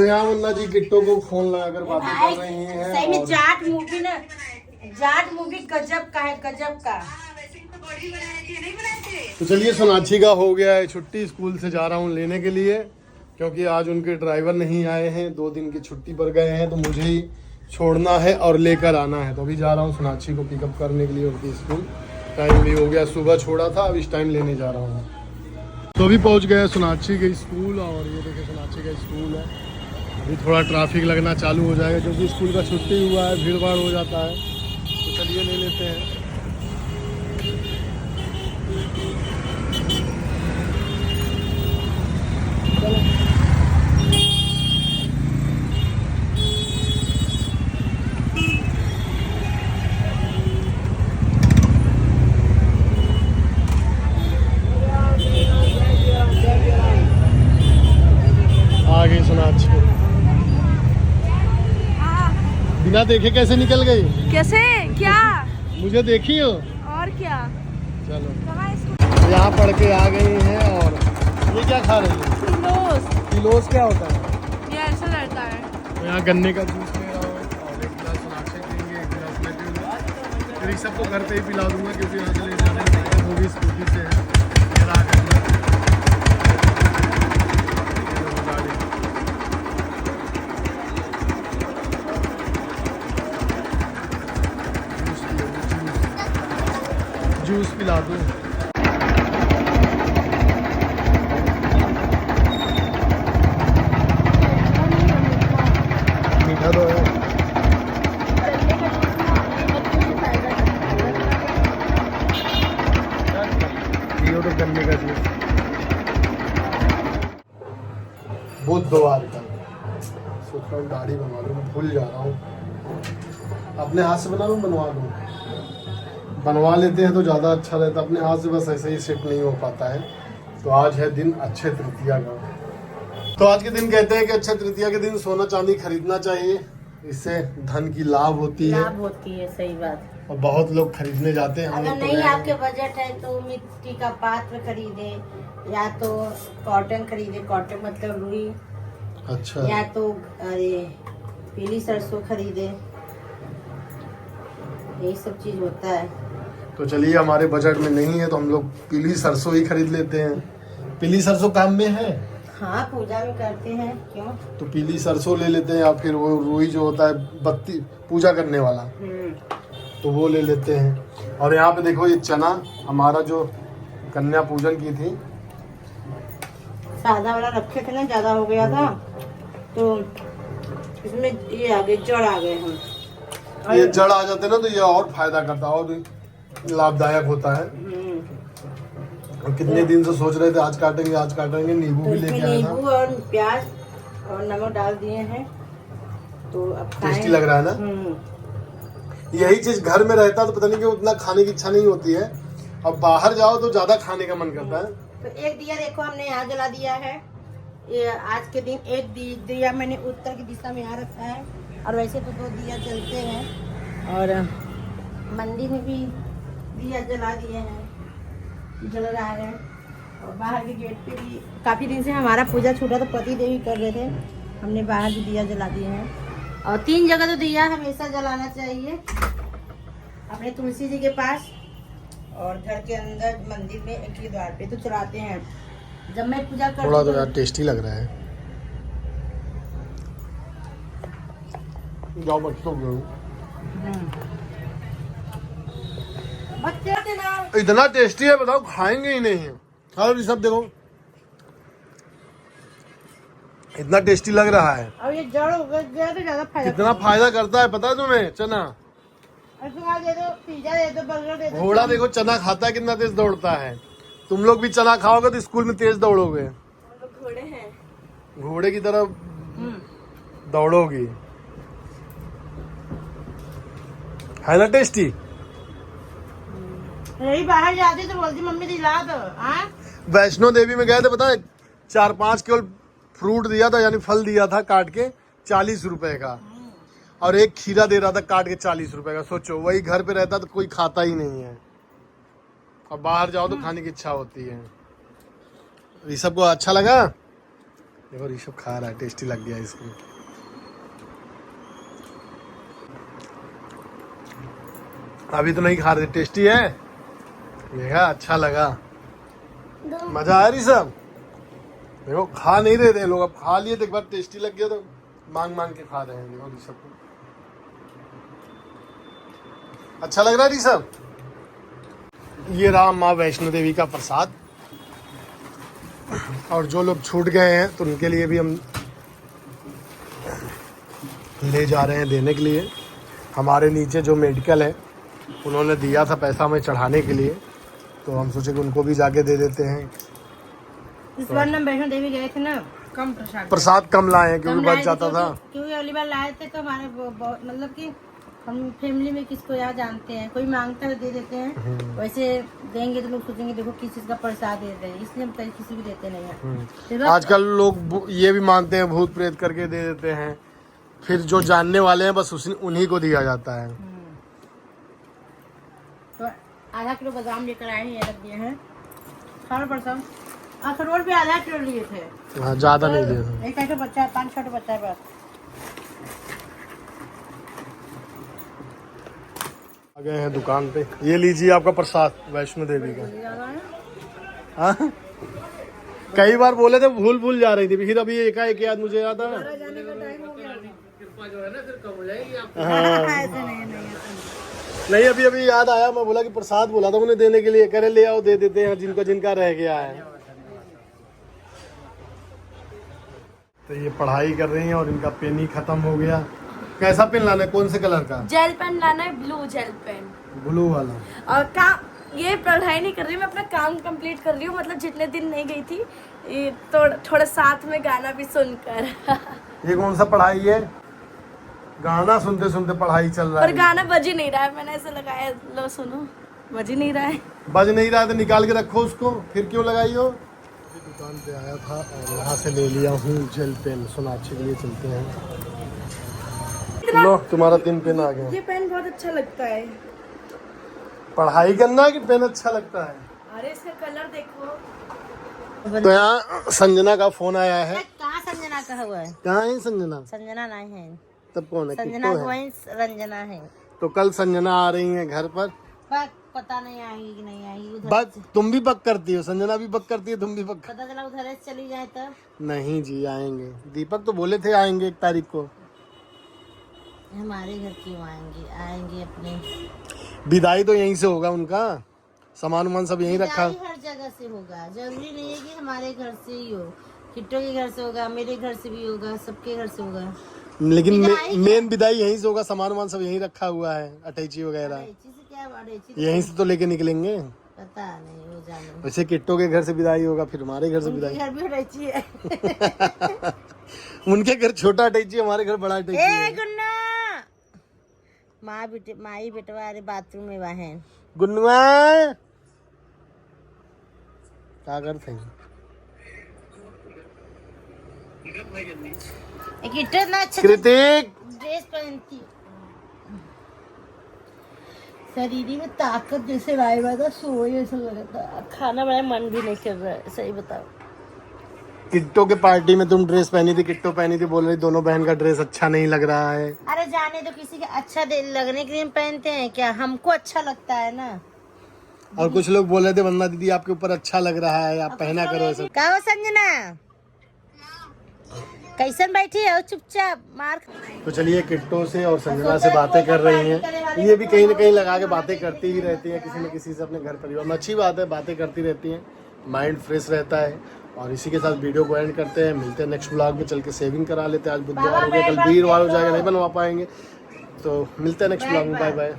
तो यहाँ मुन्ना जी किट्टो को फोन लगाकर बातें कर रही हैं। सही में जाट मूवी ना, जाट मूवी गजब का है, गजब का। तो चलिए सोनाक्षी का हो गया है छुट्टी, स्कूल से जा रहा हूँ लेने के लिए, क्योंकि आज उनके ड्राइवर नहीं आए हैं, 2 दिन की छुट्टी पर गए हैं, तो मुझे ही छोड़ना है और लेकर आना है। तो अभी जा रहा हूँ सोनाक्षी को पिकअप करने के लिए उनकी स्कूल। टाइम भी हो गया, सुबह छोड़ा था, अब इस टाइम लेने जा रहा हूँ। तो अभी पहुँच गया सोनाक्षी के स्कूल, और ये देखिए सोनाक्षी का स्कूल है। अभी थोड़ा ट्रैफिक लगना चालू हो जाएगा क्योंकि स्कूल का छुट्टी हुआ है, भीड़ भाड़ हो जाता है। तो चलिए ले लेते हैं। आ गई सोनाक्षी, बिना देखे कैसे निकल गई? कैसे? क्या? मुझे देखी हो? और क्या? चलो यहाँ पढ़ के आ गई हैं। और ये क्या खा रही है? किलोस। किलोस क्या होता है? ये ऐसा रहता है। तो यहाँ गन्ने का जूस ले रहा हूँ और 1 गिलास सोनाक्षी पीएंगे, 1 गिलास मैं पीऊँगा। फिर सबको घर पे ही पिला दूंगा क्योंकि यहाँ से ले जाने में पड़ेगा, वो भी स्कूटी से है। मेरा घर जूस पिला दूँ। मीठा तो है। पियो तो गन्ने का जूस। बुधवार का सोच रहा हूँ दाढ़ी बनवा लूँ, भूल जा रहा हूँ। अपने हाथ से बना लूँ, बनवा लूँ? बनवा लेते हैं तो ज़्यादा अच्छा रहता, अपने हाथ से बस ऐसे ही सेट नहीं हो पाता है। तो आज है दिन अक्षय तृतीया का। तो आज के दिन कहते हैं कि अक्षय तृतीया के दिन सोना चांदी खरीदना चाहिए, इससे धन की लाभ होती है। लाभ होती है, सही बात। और बहुत लोग खरीदने जाते हैं। अगर नहीं आपके बजट है तो मिट्टी का पात्र खरीदे, या तो कॉटन खरीदे, कॉटन मतलब रुई। अच्छा। या तो अरे पीली सरसों खरीदे, यही सब चीज होता है। तो चलिए हमारे बजट में नहीं है तो हम लोग पीली सरसों ही खरीद लेते हैं। पीली सरसों काम में है। हाँ, पूजा में करते हैं, क्यों? तो पीली सरसों ले लेते हैं, या फिर वो रुई जो होता है बत्ती पूजा करने वाला, तो वो ले लेते हैं। और यहाँ पे देखो ये चना हमारा जो कन्या पूजन की थी, सादा वाला रखे थे ना, ज्यादा हो गया था तो इसमें ये आ गए, जड़ आ गए हम। ये जड़ आ जाते ना तो ये और फायदा करता है और लाभदायक होता है। और कितने दिन से सोच रहे थे आज काटेंगे, आज काटेंगे। नींबू भी लेके आया था, नींबू और प्याज और नमक डाल दिए हैं, तो अब टेस्टी लग रहा है ना। यही चीज घर में रहता तो पता नहीं कि उतना खाने की इच्छा नहीं होती है, अब बाहर जाओ तो ज्यादा खाने का मन करता है। तो एक दिया देखो हमने यहाँ जला दिया है। ये आज के दिन एक दिया मैंने उत्तर की दिशा में यहाँ रखा है, और वैसे तो 2 दिया जलते हैं। और मंदिर में भी दिया जला दिए हैं, जल रहा है। और बाहर के गेट पे भी काफ़ी दिन से हमारा पूजा छूटा तो पति देवी कर रहे थे, हमने बाहर भी दिया जला दिए हैं। और 3 जगह तो दिया हमेशा जलाना चाहिए, अपने तुलसी जी के पास और घर के अंदर मंदिर में, एक ही द्वार पे तो चलाते हैं। जब मैं पूजा करती थोड़ा तो यार टेस्टी लग रहा है। जाओ बच्चों बच्चे ना इतना टेस्टी है, बताओ खाएंगे ही नहीं। खाओ ये सब, देखो इतना टेस्टी लग रहा है। अब ये जड़ हो गया तो ज्यादा फायदा। कितना फायदा करता है पता है तुम्हें चना? दे दो, पिज्जा दे दो, बर्गर दे दो। घोड़ा देखो चना खाता है कितना तेज दौड़ता है। तुम लोग भी चना खाओगे तो स्कूल में तेज दौड़ोगे, घोड़े हैं, घोड़े की तरह दौड़ोगी। है ना टेस्टी? यही बाहर जाती तो बोलती मम्मी दिला दो। वैष्णो देवी में गए थे, पता है 4-5 केवल फ्रूट दिया था, यानी फल दिया था काट के 40 रुपए का, और एक खीरा दे रहा था काट के 40 रुपए का। सोचो वही घर पे रहता तो कोई खाता ही नहीं है, और बाहर जाओ तो खाने की इच्छा होती है। ये सबको अच्छा लगा? देखो ऋषभ खा रहा है, टेस्टी लग गया इसको। अभी तो नहीं खा रहे, टेस्टी है, देखा अच्छा लगा, मजा आया ऋषभ। देखो खा नहीं रहे थे लोग, अब खा लिए तो एक बार टेस्टी लग गया तो मांग मांग के खा रहे हैं। देखो ऋषभ को अच्छा लग रहा है ऋषभ। ये रहा माँ वैष्णो देवी का प्रसाद, और जो लोग छूट गए हैं तो उनके लिए भी हम ले जा रहे हैं देने के लिए। हमारे नीचे जो मेडिकल है उन्होंने दिया था पैसा हमें चढ़ाने के लिए, तो हम सोचे कि उनको भी जाके दे देते हैं। इस बार हम वैष्णो देवी गए थे ना, कम प्रसाद कम लाए हैं क्योंकि बच जाता था। क्योंकि अगली बार लाए थे तो हमारे मतलब कि हम फैमिली में किसको यहाँ जानते हैं, कोई मांगता है दे देते हैं, वैसे देंगे तो लोग सोचेंगे देखो किस चीज का प्रसाद दे रहे हैं, इसलिए हम कहीं किसी को देते नहीं हैं। आजकल लोग ये भी मानते हैं भूत प्रेत करके दे देते हैं, फिर जो जानने वाले हैं बस उन्हीं को दिया जाता है। तो आधा किलो बादाम लेकर आए हैं, ये रख दिए हैं। खाना पड़ता अखरोट भी आधा किलो लिए थे। हाँ ज्यादा नहीं दिए थे। एक ऐसा बच्चा है, 5 छोटे बच्चा है बस। आ गए हैं दुकान पे, ये लीजिए आपका प्रसाद वैष्णो देवी का। हाँ कई बार बोले थे, भूल जा रही थी, फिर अभी एकाएक याद मुझे याद आया। हाँ नहीं अभी याद आया, मैं बोला कि प्रसाद बोला था उन्हें देने के लिए, करे ले आओ दे देते हैं जिनको जिनका रह गया है। तो ये पढ़ाई कर रही हैं और इनका पेन ही खत्म हो गया। कैसा पेन लाना है, कौन से कलर का? जेल पेन लाना है, ब्लू जेल पेन। ब्लू वाला। और काम ये पढ़ाई नहीं कर रही, मैं अपना काम कंप्लीट कर रही हूँ। मतलब जितने दिन नहीं गई थी ये तो थोड़ा साथ में गाना भी सुनकर। ये कौन सा पढ़ाई है? गाना सुनते सुनते पढ़ाई चल रहा है। पर गाना बज ही नहीं रहा है, मैंने ऐसे लगाया, लो सुनो, बज ही नहीं रहा है। बज नहीं रहा है तो निकाल के रखो उसको, फिर क्यों लगाई हो? दुकान पे आया था और यहाँ से ले लिया हूँ जेल पेन, सोनाक्षी के लिए चलते हैं। लो तुम्हारा 3 पेन आ गया। ये पेन बहुत अच्छा लगता है। पढ़ाई करना है कि पेन अच्छा लगता है? अरे इसका कलर देखो। तो यहाँ संजना का फोन आया है। कहाँ संजना का हुआ है? कहाँ है संजना? संजना नहीं है, तब कौन है? संजना किट्टू है। रंजना है। तो कल संजना आ रही है घर पर, पता नहीं आएगी कि नहीं आएगी। उधर बस तुम भी पक करती हो, संजना भी पक करती है, तुम भी पक। पता चला उधर से चली जाए तब। नहीं जी आएंगे, दीपक तो बोले थे आएंगे 1 तारीख को। हमारे घर क्यों आएंगे? आएंगे अपने। विदाई तो यहीं से होगा उनका, सामान उमान सब यहीं रखा। हर जगह से होगा, जरूरी नहीं है कि हमारे घर से ही हो। किट्टो के घर से होगा, मेरे घर से भी होगा, सबके घर से होगा, लेकिन मेन विदाई यहीं से होगा, सामान उमान सब यहीं रखा हुआ है, अटैची वगैरह यहीं से तो लेके निकलेंगे। पता नहीं, वो जाने। वैसे किट्टो के घर से विदाई होगा, फिर हमारे घर से विदाई। घर भी अटैची है। उनके घर छोटा अटैची, हमारे घर बड़ा अटैची है। गुन्ना माई बेटवा अरे बाथरूम में वहाँ है। गुन्नुआ क्या करते हैं? इतना अच्छा कृतिक ड्रेस पहनती, शरीर में ताकत जैसे लाए हुआ था, सोए ऐसा लगा था, खाना बनाने मन भी नहीं कर रहा है। सही बताओ। किट्टो के पार्टी में तुम ड्रेस पहनी थी, किट्टो पहनी थी, बोल रही दोनों बहन का ड्रेस अच्छा नहीं लग रहा है। अरे जाने तो, किसी का अच्छा लगने के लिए पहनते हैं क्या? हमको अच्छा लगता है ना। और कुछ लोग बोल रहे थे वंदना दीदी आपके ऊपर अच्छा लग रहा है, आप पहना करो ऐसा। क्या हो संजना, कैसन बैठी है चुपचाप मार। तो चलिए किट्टो से और संजना से बातें कर रही हैं, ये भी कहीं ना कहीं लगा के बातें करती ही रहती हैं, किसी न किसी से अपने घर परिवार में। अच्छी बात है, बातें करती रहती हैं, माइंड फ्रेश रहता है। और इसी के साथ वीडियो को एंड करते हैं, मिलते हैं नेक्स्ट ब्लॉग में। चल के सेविंग करा लेते हैं, आज बुधवार हो गया, कल वीरवार हो जाएगा, नहीं बनवा पाएंगे। तो मिलते हैं नेक्स्ट ब्लॉग में, बाय बाय।